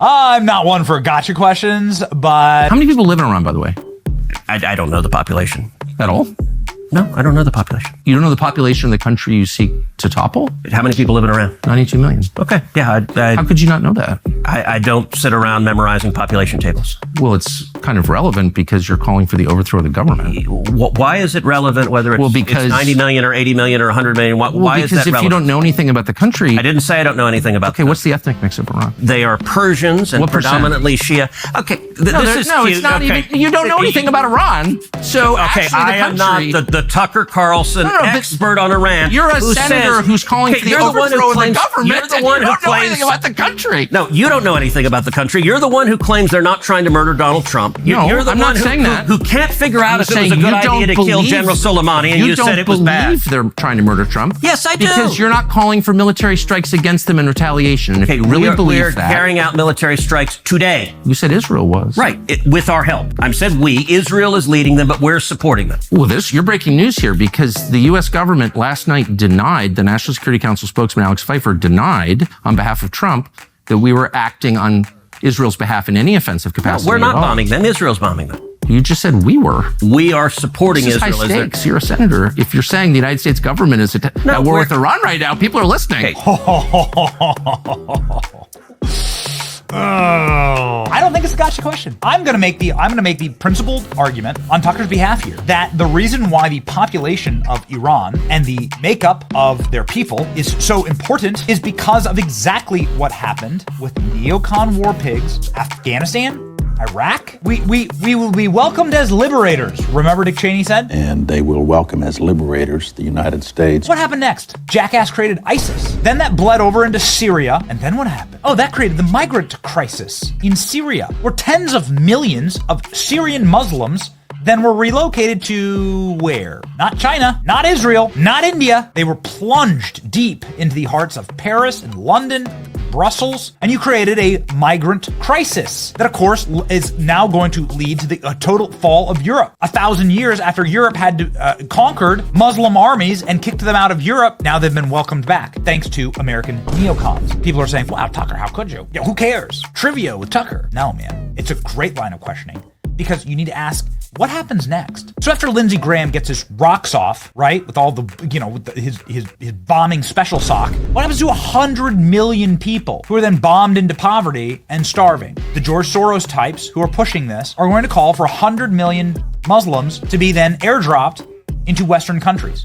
I'm not one for gotcha questions, but... How many people live in Iran, by the way? I don't know the population. At all? No, I don't know the population. You don't know the population of the country you seek to topple? How many people live in Iran? 92 million. Okay, yeah. How could you not know that? I don't sit around memorizing population tables. Well, it's kind of relevant because you're calling for the overthrow of the government. Why is it relevant whether it's 90 million or 80 million or 100 million? Why is that relevant? Because if you don't know anything about the country... I didn't say I don't know anything about Okay, what's the ethnic mix of Iran? They are Persians and predominantly Shia. Okay, it's not even... You don't know anything about Iran, so okay, I am not the Tucker Carlson expert on Iran. You're a senator who's calling for the overthrow of the government. You're the one who don't know anything about the country. No, you don't know anything about the country. You're the one who claims they're not trying to murder Donald Trump. You're the I'm one not saying that. who can't figure out if it was a good idea to kill General Soleimani, and you said it was bad. You don't believe they're trying to murder Trump. Yes, I do. Because you're not calling for military strikes against them in retaliation. And if you really believe that... We're carrying out military strikes today. You said Israel was. Right, with our help. I said we. Israel is leading them, but we're supporting them. Well, you're breaking news here because the U.S. government last night denied, the National Security Council spokesman Alex Pfeiffer denied on behalf of Trump that we were acting on Israel's behalf in any offensive capacity. No, we're not bombing them. Israel's bombing them. You just said we were. We are supporting Israel. High stakes. You're a senator. If you're saying the United States government is at war with Iran right now, people are listening. I don't think it's a gotcha question. I'm gonna make the principled argument on Tucker's behalf here that the reason why the population of Iran and the makeup of their people is so important is because of exactly what happened with neocon war pigs, Afghanistan, Iraq. We will be welcomed as liberators. Remember Dick Cheney said? And they will welcome as liberators the United States. What happened next? Jackass created ISIS. Then that bled over into Syria. And then what happened? Oh, that created the migrant crisis in Syria, where tens of millions of Syrian Muslims then were relocated to where? Not China, not Israel, not India. They were plunged deep into the hearts of Paris and London, Brussels, and you created a migrant crisis that, of course, is now going to lead to the total fall of Europe. 1,000 years after Europe had conquered Muslim armies and kicked them out of Europe, now they've been welcomed back thanks to American neocons. People are saying, wow, Tucker, how could you? Who cares? Trivia with Tucker. No, man, it's a great line of questioning because you need to ask, what happens next? So after Lindsey Graham gets his rocks off, right, with all the, with his bombing special sock, what happens to 100 million people who are then bombed into poverty and starving? The George Soros types who are pushing this are going to call for 100 million Muslims to be then airdropped into Western countries.